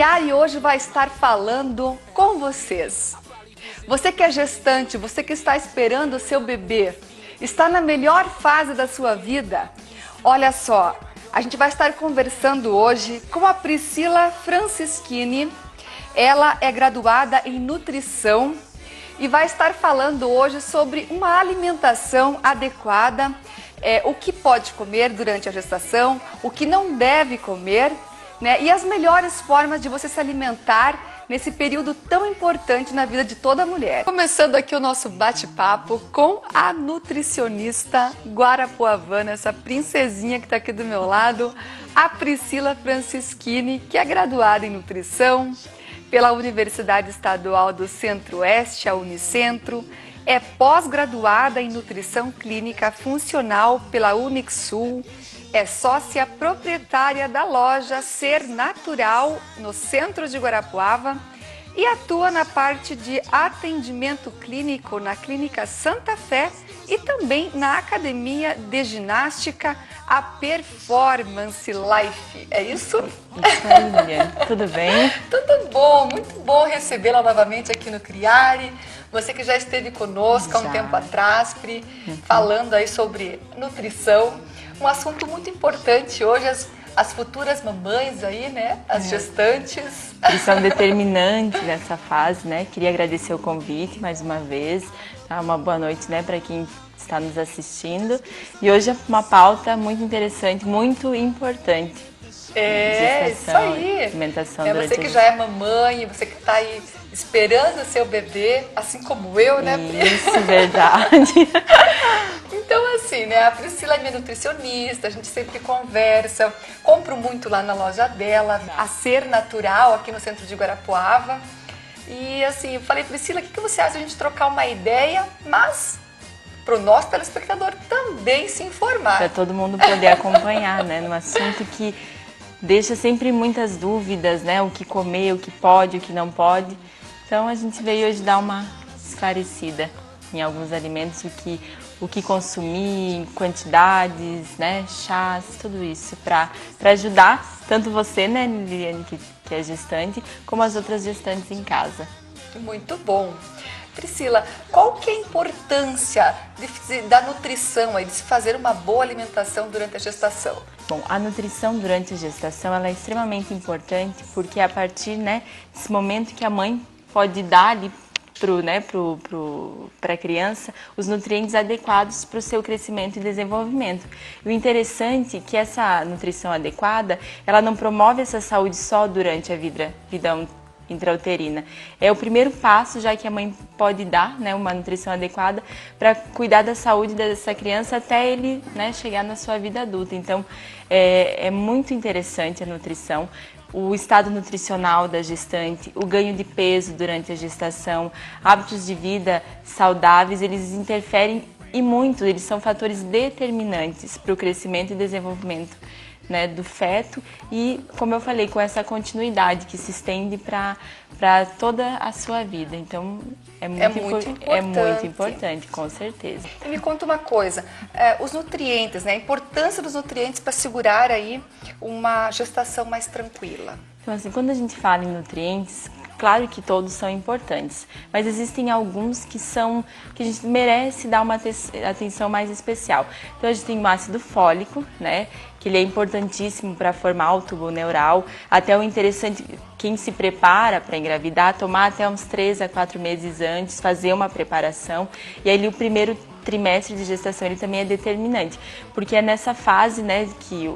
Criare hoje vai estar falando com vocês. Você que é gestante, você que está esperando o seu bebê, está na melhor fase da sua vida? Olha só, a gente vai estar conversando hoje com a Priscila Francischini. Ela é graduada em nutrição e vai estar falando hoje sobre uma alimentação adequada, o que pode comer durante a gestação, o que não deve comer, né? E as melhores formas de você se alimentar nesse período tão importante na vida de toda mulher. Começando aqui o nosso bate-papo com a nutricionista guarapuavana, essa princesinha que está aqui do meu lado, a Priscila Francischini, que é graduada em nutrição pela Universidade Estadual do Centro-Oeste, a Unicentro, é pós-graduada em nutrição clínica funcional pela Unixul, é sócia proprietária da loja Ser Natural no centro de Guarapuava e atua na parte de atendimento clínico na Clínica Santa Fé e também na Academia de Ginástica, a Performance Life. É isso? Isso aí, Liliane. Tudo bem? Tudo bom, muito bom recebê-la novamente aqui no Criare. Você que já esteve conosco há um tempo atrás, Pri, falando aí sobre nutrição. Um assunto muito importante hoje, as futuras mamães aí, né? As gestantes. Eles são determinantes nessa fase, né? Queria agradecer o convite mais uma vez. Uma boa noite, né, para quem está nos assistindo. E hoje é uma pauta muito interessante, muito importante. Isso aí. Alimentação você que já é mamãe, você que está aí esperando o seu bebê, assim como eu, né? Isso, verdade. Então, assim, né? A Priscila é minha nutricionista, a gente sempre conversa, compro muito lá na loja dela, a Ser Natural, aqui no centro de Guarapuava. E, assim, eu falei, Priscila, o que você acha de a gente trocar uma ideia, mas para o nosso telespectador também se informar? Para todo mundo poder acompanhar, né? Num assunto que deixa sempre muitas dúvidas, né? O que comer, o que pode, o que não pode. Então, a gente veio hoje dar uma esclarecida em alguns alimentos, o que consumir, quantidades, né, chás, tudo isso, para ajudar tanto você, né, Liliane, que é gestante, como as outras gestantes em casa. Muito bom. Priscila, qual que é a importância da nutrição, de se fazer uma boa alimentação durante a gestação? Bom, a nutrição durante a gestação ela é extremamente importante porque é a partir, né, desse momento que a mãe pode dar ali para a criança os nutrientes adequados para o seu crescimento e desenvolvimento. E o interessante é que essa nutrição adequada, ela não promove essa saúde só durante a vida intrauterina. É o primeiro passo, já que a mãe pode dar, né, uma nutrição adequada para cuidar da saúde dessa criança até ele, né, chegar na sua vida adulta. Então, é muito interessante a nutrição. O estado nutricional da gestante, o ganho de peso durante a gestação, hábitos de vida saudáveis, eles interferem e muito, eles são fatores determinantes para o crescimento e desenvolvimento, né, do feto e, como eu falei, com essa continuidade que se estende para toda a sua vida. Então, é muito importante, com certeza. E me conta uma coisa, os nutrientes, né, a importância dos nutrientes para segurar aí uma gestação mais tranquila. Então, assim, quando a gente fala em nutrientes, claro que todos são importantes, mas existem alguns que a gente merece dar uma atenção mais especial. Então, a gente tem o ácido fólico, né, que ele é importantíssimo para formar o tubo neural. Até o interessante, quem se prepara para engravidar, tomar até uns 3 a 4 meses antes, fazer uma preparação. E aí o primeiro trimestre de gestação ele também é determinante, porque é nessa fase, né, que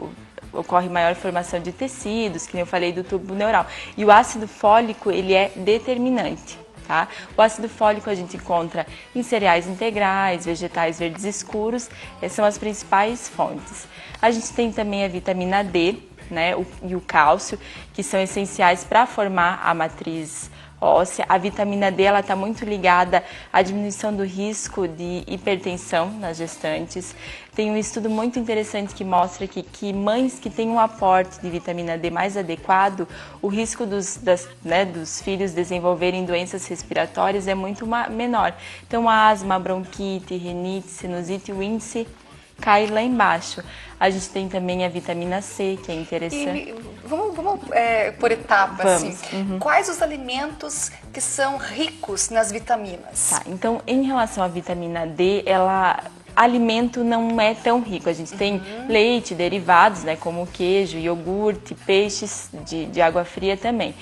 ocorre maior formação de tecidos, que eu falei do tubo neural. E o ácido fólico, ele é determinante, tá? O ácido fólico a gente encontra em cereais integrais, vegetais verdes escuros, essas são as principais fontes. A gente tem também a vitamina D, né, e o cálcio, que são essenciais para formar a matriz óssea. A vitamina D ela está muito ligada à diminuição do risco de hipertensão nas gestantes. Tem um estudo muito interessante que mostra que mães que têm um aporte de vitamina D mais adequado, o risco dos filhos desenvolverem doenças respiratórias é muito menor. Então, asma, bronquite, rinite, sinusite, o índice cai lá embaixo. A gente tem também a vitamina C, que é interessante. E vamos por etapas, Vamos. assim. Quais os alimentos que são ricos nas vitaminas? Tá, então, em relação à vitamina D, alimento não é tão rico. A gente tem leite, derivados, né, como queijo, iogurte, peixes de água fria também.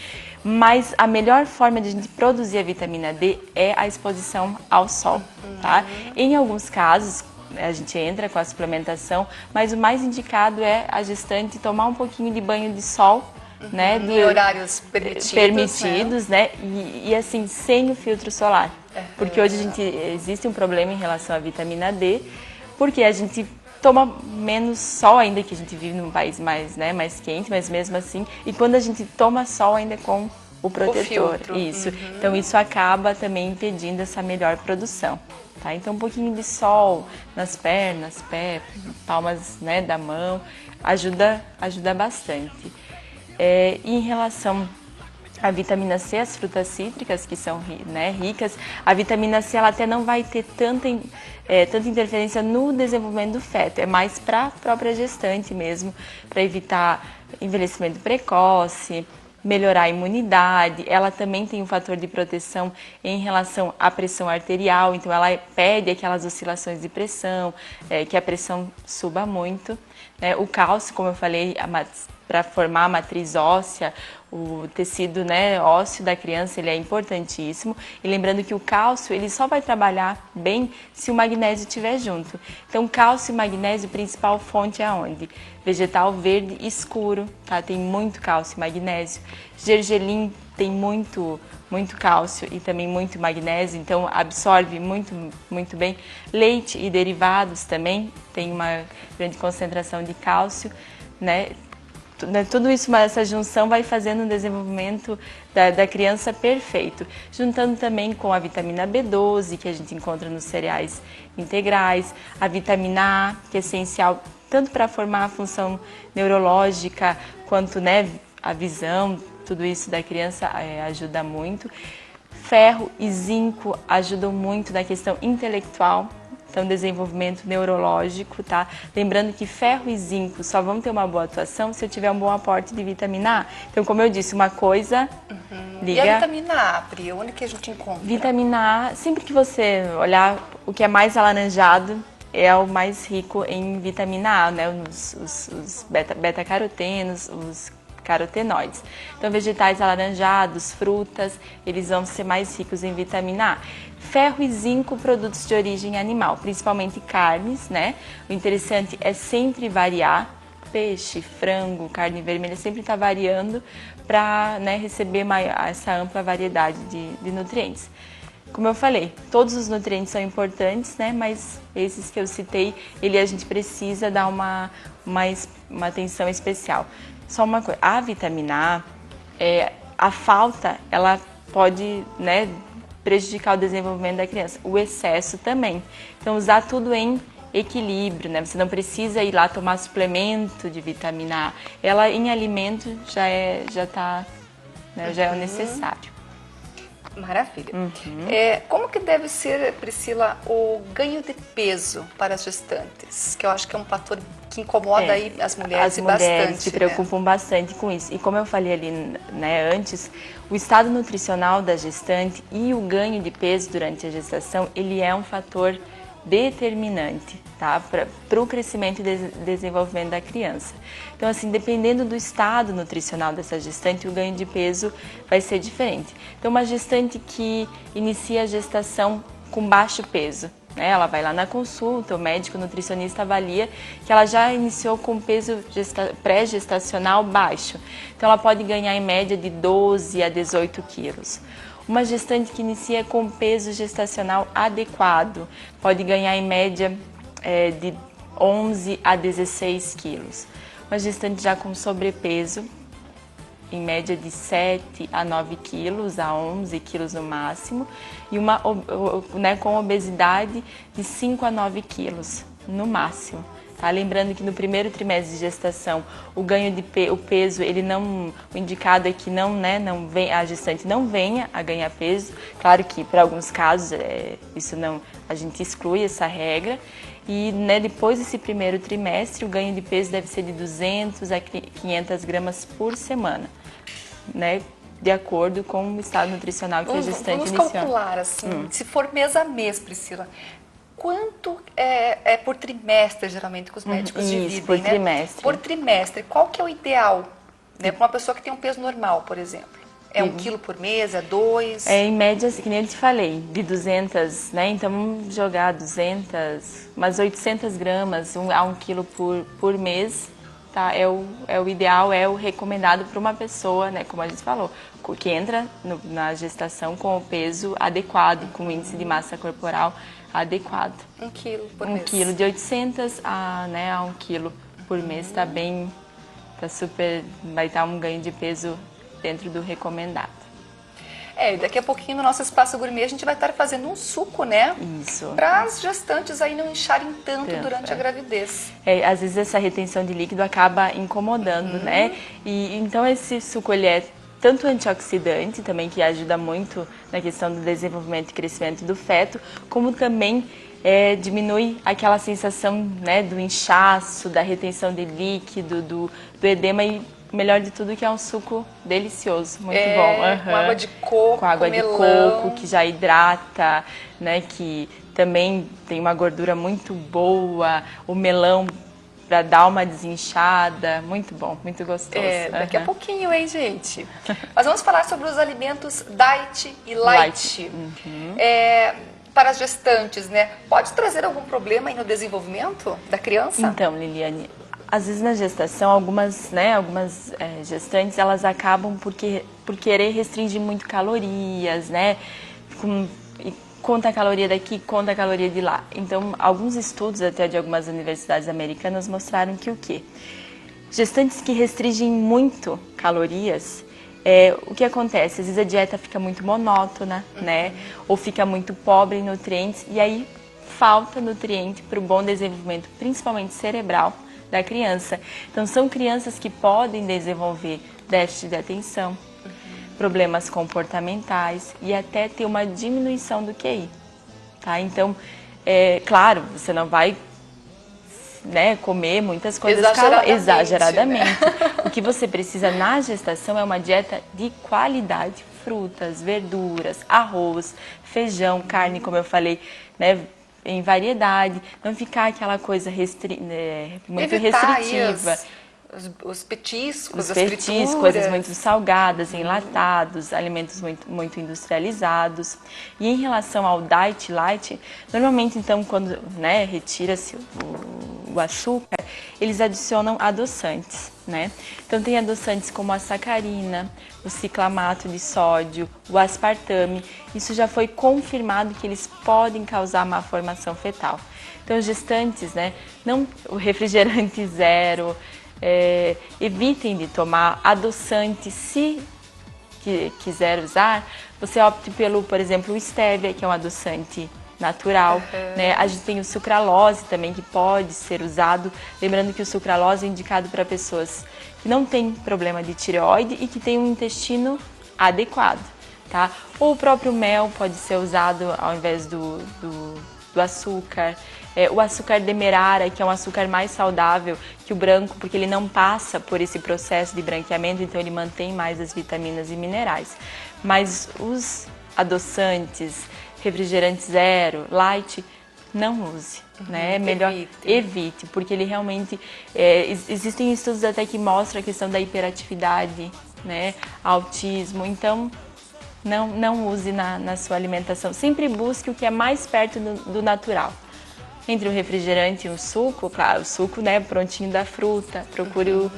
Mas a melhor forma de a gente produzir a vitamina D é a exposição ao sol, tá? Em alguns casos, a gente entra com a suplementação, mas o mais indicado é a gestante tomar um pouquinho de banho de sol, né? Em horários permitidos, né? E assim, sem o filtro solar. Porque hoje existe um problema em relação à vitamina D, porque a gente toma menos sol, ainda que a gente vive num país mais, né, mais quente, mas mesmo assim, e quando a gente toma sol ainda com o protetor, isso. Então isso acaba também impedindo essa melhor produção, tá? Então um pouquinho de sol nas pernas, pé, palmas, né, da mão, ajuda bastante. E em relação a vitamina C, as frutas cítricas, que são, né, ricas, a vitamina C ela até não vai ter tanta interferência no desenvolvimento do feto, é mais para a própria gestante mesmo, para evitar envelhecimento precoce, melhorar a imunidade. Ela também tem um fator de proteção em relação à pressão arterial, então ela impede aquelas oscilações de pressão, que a pressão suba muito. Né? O cálcio, como eu falei, para formar a matriz óssea, o tecido, né, ósseo da criança, ele é importantíssimo. E lembrando que o cálcio, ele só vai trabalhar bem se o magnésio estiver junto. Então, cálcio e magnésio, principal fonte é aonde? Vegetal verde escuro, tá? Tem muito cálcio e magnésio. Gergelim tem muito cálcio e também muito magnésio, então absorve muito bem. Leite e derivados também tem uma grande concentração de cálcio, né? Tudo isso, essa junção vai fazendo um desenvolvimento da criança perfeito. Juntando também com a vitamina B12, que a gente encontra nos cereais integrais, a vitamina A, que é essencial tanto para formar a função neurológica, quanto, né, a visão, tudo isso da criança ajuda muito. Ferro e zinco ajudam muito na questão intelectual, então desenvolvimento neurológico, tá? Lembrando que ferro e zinco só vão ter uma boa atuação se eu tiver um bom aporte de vitamina A. Então, como eu disse, uma coisa liga... E a vitamina A, Pri, onde que a gente encontra? Vitamina A, sempre que você olhar o que é mais alaranjado, é o mais rico em vitamina A, né? Os beta-carotenos, os carotenoides. Então, vegetais alaranjados, frutas, eles vão ser mais ricos em vitamina A. Ferro e zinco, produtos de origem animal, principalmente carnes, né? O interessante é sempre variar, peixe, frango, carne vermelha, sempre está variando para, né, receber essa ampla variedade de nutrientes. Como eu falei, todos os nutrientes são importantes, né? Mas esses que eu citei, a gente precisa dar uma atenção especial. Só uma coisa, a vitamina A, a falta, ela pode, né, prejudicar o desenvolvimento da criança. O excesso também. Então, usar tudo em equilíbrio, né? Você não precisa ir lá tomar suplemento de vitamina A. Ela em alimento já é o necessário. Maravilha. Como que deve ser, Priscila, o ganho de peso para as gestantes? Que eu acho que é um fator que incomoda aí as mulheres bastante. As mulheres se preocupam bastante com isso. E como eu falei ali, né, antes, o estado nutricional da gestante e o ganho de peso durante a gestação, ele é um fator determinante, tá? Para o crescimento e desenvolvimento da criança. Então, assim, dependendo do estado nutricional dessa gestante, o ganho de peso vai ser diferente. Então, uma gestante que inicia a gestação com baixo peso, né? Ela vai lá na consulta, o médico nutricionista avalia que ela já iniciou com peso pré-gestacional baixo. Então, ela pode ganhar em média de 12 a 18 quilos. Uma gestante que inicia com peso gestacional adequado pode ganhar em média de 11 a 16 quilos. Uma gestante já com sobrepeso, em média de 7 a 9 quilos, a 11 quilos no máximo. E uma com obesidade de 5 a 9 quilos no máximo. Tá? Lembrando que no primeiro trimestre de gestação, o ganho de o peso, o indicado é que a gestante não venha a ganhar peso. Claro que para alguns casos isso não, a gente exclui essa regra. E, né, depois desse primeiro trimestre, o ganho de peso deve ser de 200 a 500 gramas por semana, né? De acordo com o estado nutricional que a gestante Vamos iniciou. calcular, assim, se for mês a mês, Priscila, quanto é por trimestre, geralmente, que os médicos dividem, por né? trimestre. Por trimestre. Qual que é o ideal, né, para uma pessoa que tem um peso normal, por exemplo? É 1 quilo por mês? É 2? Em média, que nem eu te falei, de 200, né? Então, vamos jogar 200, umas 800 gramas a 1 quilo por mês, tá? É o ideal, é o recomendado para uma pessoa, né? Como a gente falou, que entra na gestação com o peso adequado, com o índice de massa corporal adequado. 1 quilo por 1 mês. quilo, de 800 a 1 quilo por mês, tá bem, tá super, vai estar um ganho de peso dentro do recomendado. Daqui a pouquinho no nosso Espaço Gourmet a gente vai estar fazendo um suco, né? Isso. Para as gestantes aí não incharem tanto durante a gravidez. Às vezes essa retenção de líquido acaba incomodando, né? E então esse suco ele é tanto antioxidante também, que ajuda muito na questão do desenvolvimento e crescimento do feto, como também diminui aquela sensação, né, do inchaço, da retenção de líquido, do edema e melhor de tudo que é um suco delicioso, muito bom. Com água de coco, com água melão. de coco, que já hidrata, né, que também tem uma gordura muito boa, o melão para dar uma desinchada, muito bom, muito gostoso. Daqui a pouquinho, hein, gente? Mas vamos falar sobre os alimentos diet e light. Para as gestantes, né? Pode trazer algum problema aí no desenvolvimento da criança? Então, Liliane, às vezes na gestação, algumas gestantes, elas acabam por querer restringir muito calorias, né? Conta a caloria daqui, conta a caloria de lá. Então, alguns estudos até de algumas universidades americanas mostraram que o quê? Gestantes que restringem muito calorias, o que acontece? Às vezes a dieta fica muito monótona, né? Ou fica muito pobre em nutrientes e aí falta nutriente para o bom desenvolvimento, principalmente cerebral, da criança. Então, são crianças que podem desenvolver déficit de atenção, problemas comportamentais e até ter uma diminuição do QI, tá? Então, claro, você não vai, né, comer muitas coisas exageradamente. O que você precisa na gestação é uma dieta de qualidade, frutas, verduras, arroz, feijão, carne, como eu falei, né, em variedade, não ficar aquela coisa muito restritiva. Os petiscos, coisas muito salgadas, enlatados, alimentos muito industrializados. E em relação ao diet light, normalmente então quando, né, retira-se o açúcar, eles adicionam adoçantes, né? Então tem adoçantes como a sacarina, o ciclamato de sódio, o aspartame. Isso já foi confirmado que eles podem causar má formação fetal. Então gestantes, né, não o refrigerante zero, evitem de tomar adoçante. Se quiser usar, você opte pelo, por exemplo, o stevia, que é um adoçante natural, né? A gente tem o sucralose também, que pode ser usado, lembrando que o sucralose é indicado para pessoas que não têm problema de tireoide e que têm um intestino adequado, tá? Ou o próprio mel pode ser usado ao invés do açúcar. O açúcar demerara, que é um açúcar mais saudável que o branco, porque ele não passa por esse processo de branqueamento, então ele mantém mais as vitaminas e minerais. Mas os adoçantes, refrigerante zero, light, não use, né? É melhor evite, porque ele realmente... existem estudos até que mostram a questão da hiperatividade, né? Autismo, então... Não use na sua alimentação. Sempre busque o que é mais perto do natural. Entre o refrigerante e o suco, claro, o suco, né, prontinho da fruta. Procure o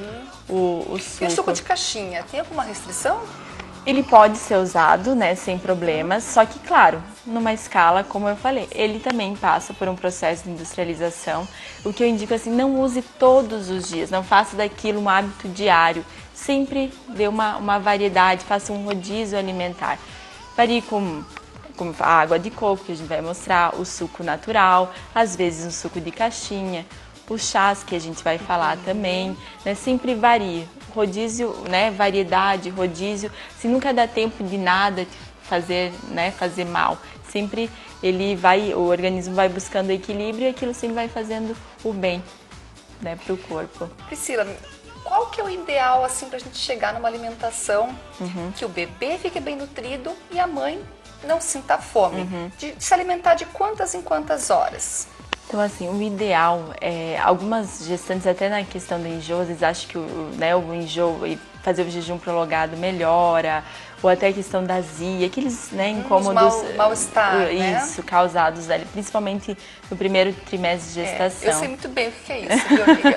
suco. E o suco de caixinha, tem alguma restrição? Ele pode ser usado, né, sem problemas, só que, claro, numa escala, como eu falei, ele também passa por um processo de industrialização. O que eu indico, assim, não use todos os dias, não faça daquilo um hábito diário. Sempre dê uma variedade, faça um rodízio alimentar. Varie com a água de coco, que a gente vai mostrar, o suco natural, às vezes um suco de caixinha, os chás, que a gente vai falar também, né? Sempre varie. Rodízio, né? Variedade, rodízio. Se nunca dá tempo de nada, fazer, né, fazer mal. Sempre o organismo vai buscando equilíbrio e aquilo sempre vai fazendo o bem, né, para o corpo. Priscila, qual que é o ideal assim para a gente chegar numa alimentação que o bebê fique bem nutrido e a mãe não sinta fome? De se alimentar de quantas em quantas horas? Então, assim, o ideal é... Algumas gestantes, até na questão do enjoo, às vezes acham que o enjoo e fazer o jejum prolongado melhora, ou até a questão da azia, aqueles, né, incômodos... Mal-estar, Isso, causados ali, principalmente no primeiro trimestre de gestação. Eu sei muito bem o que é isso, viu, amiga?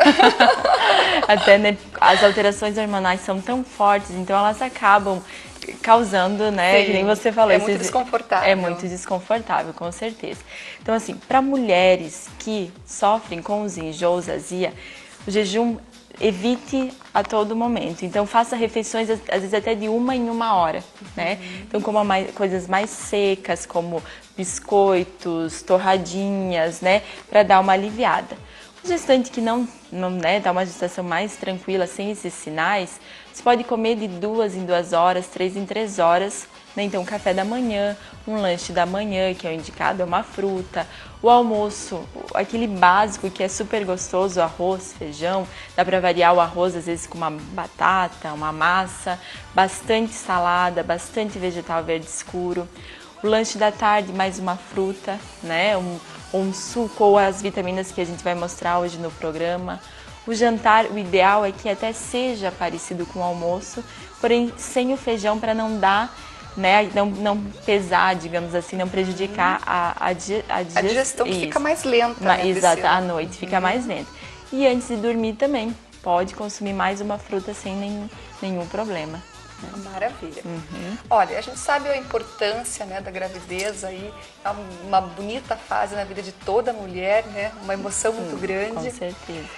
Até, né, as alterações hormonais são tão fortes, então elas acabam causando, né, que nem você falou. É muito desconfortável. É muito desconfortável, com certeza. Então, assim, para mulheres que sofrem com os enjoos, azia, o jejum evite a todo momento. Então, faça refeições, às vezes até de 1 em 1 hora, né? Então, coma coisas mais secas, como biscoitos, torradinhas, né, para dar uma aliviada. O gestante que não né, dá uma gestação mais tranquila, sem esses sinais, você pode comer de 2 em 2 horas, 3 em 3 horas, né? Então, café da manhã, um lanche da manhã, que é o indicado, é uma fruta, o almoço, aquele básico que é super gostoso, arroz, feijão, dá para variar o arroz, às vezes com uma batata, uma massa, bastante salada, bastante vegetal verde escuro. O lanche da tarde, mais uma fruta, né? Um suco ou as vitaminas que a gente vai mostrar hoje no programa. O jantar, o ideal é que até seja parecido com o almoço, porém sem o feijão para não dar, né? Não pesar, digamos assim, não prejudicar a digestão que fica mais lenta, né? Exato, à noite fica mais lenta. E antes de dormir também, pode consumir mais uma fruta sem nenhum problema. Maravilha. Olha, a gente sabe a importância, né, da gravidez aí, é uma bonita fase na vida de toda mulher, né, uma emoção muito grande. Com certeza.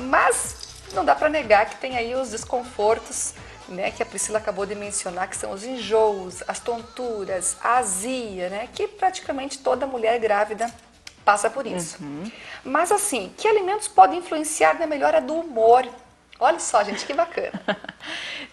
Mas não dá para negar que tem aí os desconfortos, né, que a Priscila acabou de mencionar, que são os enjoos, as tonturas, a azia, né, que praticamente toda mulher grávida passa por isso. Mas assim, que alimentos podem influenciar na melhora do humor? Olha só, gente, que bacana.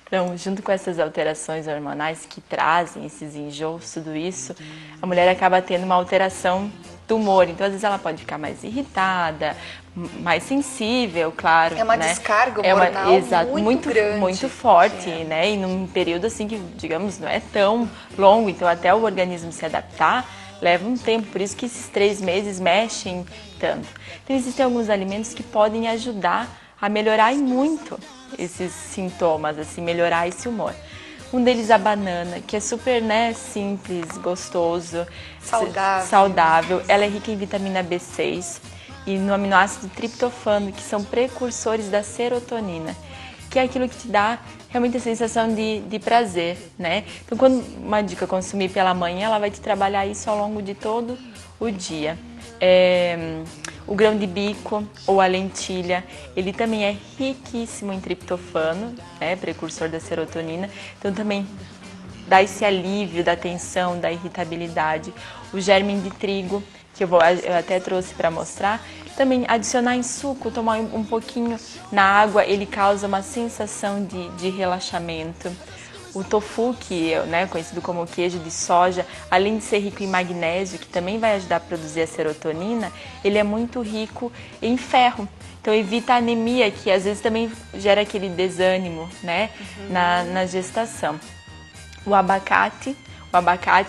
Então, junto com essas alterações hormonais que trazem esses enjoos, tudo isso, a mulher acaba tendo uma alteração do humor. Então, às vezes ela pode ficar mais irritada, mais sensível, claro. É uma descarga hormonal muito grande. Muito forte, né? E num período assim que, digamos, não é tão longo. Então, até o organismo se adaptar, leva um tempo. Por isso que esses 3 meses mexem tanto. Então, existem alguns alimentos que podem ajudar a melhorar muito esses sintomas, assim, melhorar esse humor. Um deles a banana, que é super, né, simples, gostoso, saudável. Ela é rica em vitamina B6 e no aminoácido triptofano, que são precursores da serotonina, que é aquilo que te dá realmente a sensação de prazer, né? Então, quando uma dica consumir pela manhã, ela vai te trabalhar isso ao longo de todo o dia. O grão de bico ou a lentilha, ele também é riquíssimo em triptofano, né, precursor da serotonina, então também dá esse alívio da tensão, da irritabilidade. O germe de trigo, que eu até trouxe para mostrar, também adicionar em suco, tomar um pouquinho na água, ele causa uma sensação de relaxamento. O tofu, que é, né, conhecido como queijo de soja, além de ser rico em magnésio, que também vai ajudar a produzir a serotonina, ele é muito rico em ferro. Então evita a anemia, que às vezes também gera aquele desânimo, né, na gestação. O abacate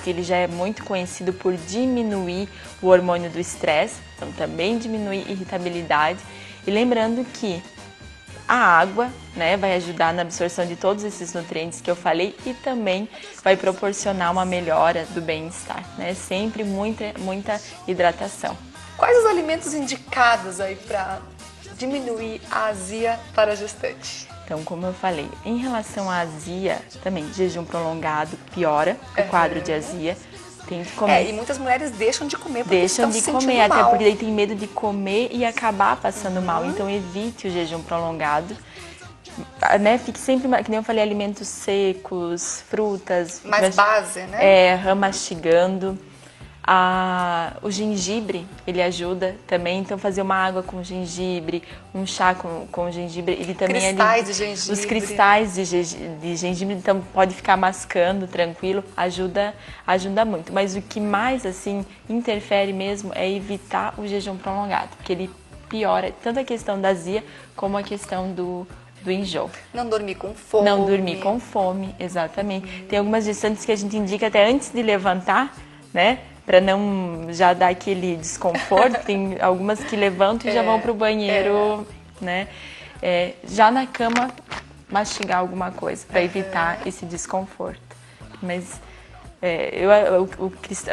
ele já é muito conhecido por diminuir o hormônio do estresse, então também diminui irritabilidade. E lembrando que a água, né, vai ajudar na absorção de todos esses nutrientes que eu falei e também vai proporcionar uma melhora do bem-estar, né? Sempre muita hidratação. Quais os alimentos indicados aí para diminuir a azia para a gestante? Então, como eu falei, em relação à azia, também jejum prolongado piora o quadro de azia. Tem que comer. E muitas mulheres deixam de comer porque deixam estão de se comer, sentindo até mal. porque daí tem medo de comer e acabar passando mal. Então evite o jejum prolongado. Né? Fique sempre, que nem eu falei, alimentos secos, frutas. Mais base, né? Mastigando. O gengibre, ele ajuda também, então fazer uma água com gengibre, um chá com gengibre, ele também cristais de gengibre. Os cristais de gengibre, então pode ficar mascando tranquilo, ajuda muito. Mas o que mais assim interfere mesmo é evitar o jejum prolongado, porque ele piora tanto a questão da azia como a questão do enjoo. Não dormir com fome. Não dormir com fome, exatamente. Tem algumas gestantes que a gente indica até antes de levantar, né? Para não já dar aquele desconforto. Tem algumas que levantam e já vão para o banheiro, né? Já na cama, mastigar alguma coisa para evitar esse desconforto. Mas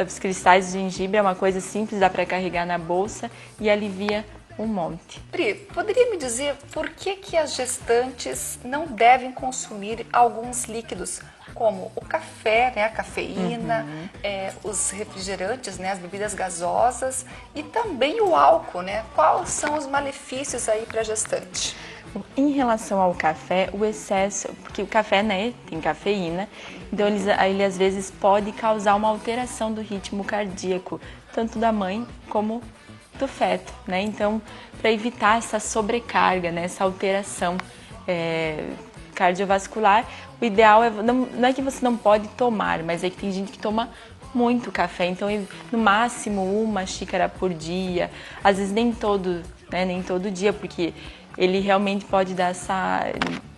os cristais de gengibre é uma coisa simples, dá para carregar na bolsa e alivia um monte. Pri, poderia me dizer por que as gestantes não devem consumir alguns líquidos, como o café, né, a cafeína, os refrigerantes, né, as bebidas gasosas e também o álcool, né? Quais são os malefícios aí para a gestante? Em relação ao café, o excesso, porque o café, né, tem cafeína, então ele às vezes pode causar uma alteração do ritmo cardíaco, tanto da mãe como do feto, né? Então, para evitar essa sobrecarga, né, essa alteração cardiovascular, o ideal não é que você não pode tomar, mas é que tem gente que toma muito café, então no máximo 1 xícara por dia, às vezes nem todo dia, porque ele realmente pode dar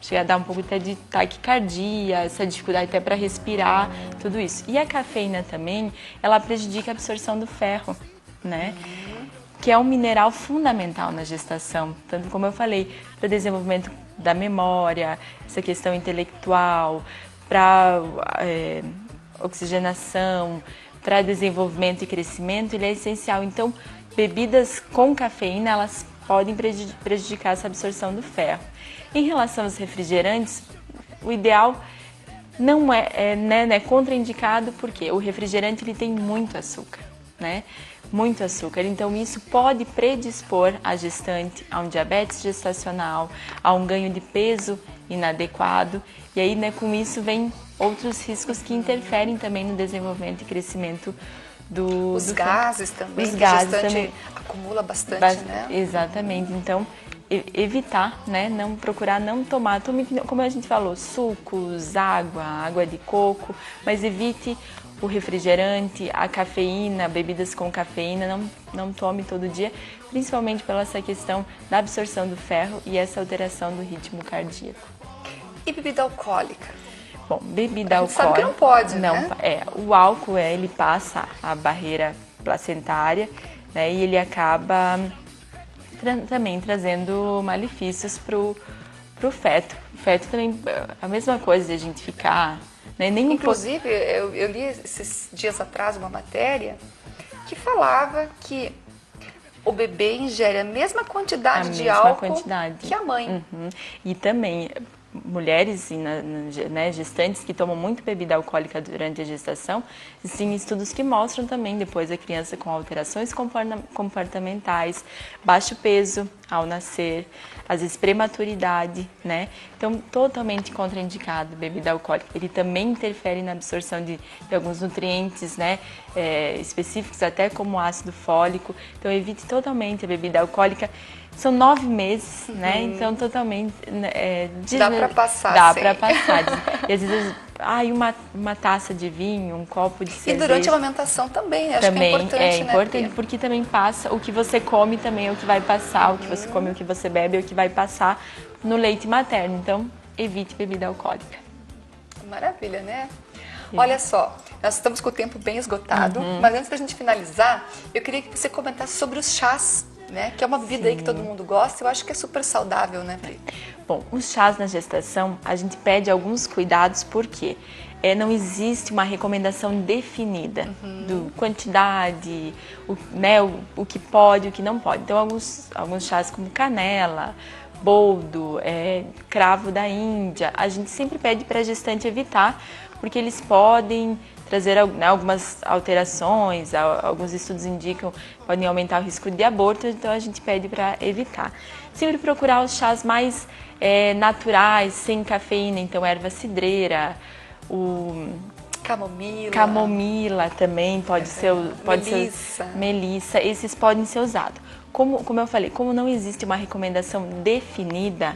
chegar a dar um pouco até de taquicardia, essa dificuldade até para respirar, tudo isso. E a cafeína também, ela prejudica a absorção do ferro, né? Que é um mineral fundamental na gestação, tanto como eu falei, para o desenvolvimento da memória, essa questão intelectual, para oxigenação, para desenvolvimento e crescimento, ele é essencial. Então, bebidas com cafeína, elas podem prejudicar essa absorção do ferro. Em relação aos refrigerantes, o ideal não é contraindicado, porque o refrigerante ele tem muito açúcar, né? Muito açúcar, então isso pode predispor a gestante a um diabetes gestacional, a um ganho de peso inadequado, e aí, né, com isso vem outros riscos que interferem também no desenvolvimento e crescimento Os gases também, os gases a gestante também acumula bastante, né? Exatamente, então evitar, né, não procurar não tomar, como a gente falou, sucos, água de coco, mas evite o refrigerante, a cafeína, bebidas com cafeína, não tome todo dia, principalmente pela essa questão da absorção do ferro e essa alteração do ritmo cardíaco. E bebida alcoólica? Bom, bebida alcoólica... sabe que não pode, não, né? O álcool, ele passa a barreira placentária, né, e ele acaba também trazendo malefícios pro feto. O feto também, a mesma coisa de a gente ficar... Inclusive, eu li esses dias atrás uma matéria que falava que o bebê ingere a mesma quantidade de álcool que a mãe. E também mulheres né, gestantes que tomam muito bebida alcoólica durante a gestação, existem estudos que mostram também depois a criança com alterações comportamentais, baixo peso ao nascer, às vezes prematuridade, né? Então, totalmente contraindicado bebida alcoólica. Ele também interfere na absorção de alguns nutrientes, né? Específicos, até como ácido fólico. Então, evite totalmente a bebida alcoólica. São 9 meses, né? Então, totalmente... dá para passar, dá sim. para passar. E às vezes, uma taça de vinho, um copo de cerveja. E durante a amamentação também, acho também que é importante, né, porque também passa, o que você come também é o que vai passar, o que você come, o que você bebe é o que vai passar no leite materno. Então, evite bebida alcoólica. Maravilha, né? Olha só, nós estamos com o tempo bem esgotado, mas antes da gente finalizar, eu queria que você comentasse sobre os chás, né? Que é uma bebida aí que todo mundo gosta, eu acho que é super saudável, né, Pri? Bom, os chás na gestação, a gente pede alguns cuidados, porque não existe uma recomendação definida do quantidade, o que pode, o que não pode. Então, alguns chás como canela, boldo, cravo da Índia, a gente sempre pede para a gestante evitar, porque eles podem trazer algumas alterações, alguns estudos indicam que podem aumentar o risco de aborto, então a gente pede para evitar. Sempre procurar os chás mais naturais, sem cafeína, então erva cidreira, Camomila também pode ser, Melissa. Melissa, esses podem ser usados. Como eu falei, como não existe uma recomendação definida,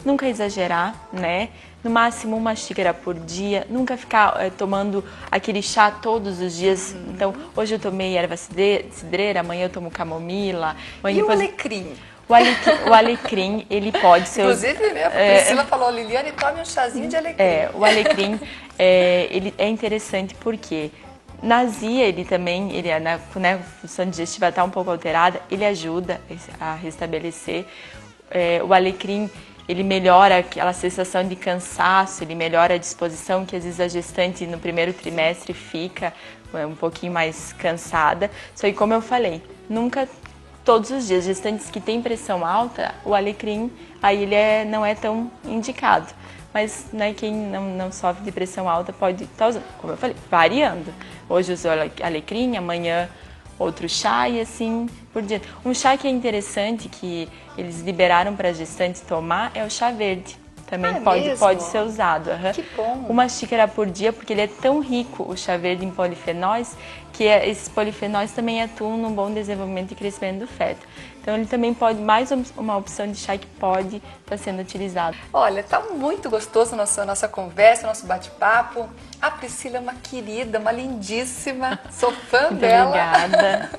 nunca exagerar, né? No máximo 1 xícara por dia, nunca ficar tomando aquele chá todos os dias. Então, hoje eu tomei erva cidreira, amanhã eu tomo camomila. E o alecrim? O alecrim, ele pode ser... Inclusive, né, a Priscila falou, Liliane, tome um chazinho de alecrim. O alecrim, ele é interessante porque na azia, ele também, né, a função digestiva está um pouco alterada, ele ajuda a restabelecer. O alecrim, ele melhora aquela sensação de cansaço, ele melhora a disposição, que às vezes a gestante no primeiro trimestre fica um pouquinho mais cansada. Só que, como eu falei, nunca todos os dias, gestantes que têm pressão alta, o alecrim, aí ele não é tão indicado. Mas, né, quem não sofre de pressão alta pode estar usando, como eu falei, variando. Hoje uso alecrim, amanhã outro chá e assim por diante. Um chá que é interessante, que eles liberaram para gestantes tomar, é o chá verde. Também pode ser usado. Que bom! 1 xícara por dia, porque ele é tão rico, o chá verde, em polifenóis, que esses polifenóis também atuam no bom desenvolvimento e crescimento do feto. Então ele também pode, mais uma opção de chá que pode estar sendo utilizado. Olha, tá muito gostoso a nossa conversa, nosso bate-papo. A Priscila é uma querida, uma lindíssima, sou fã Muito dela. Obrigada.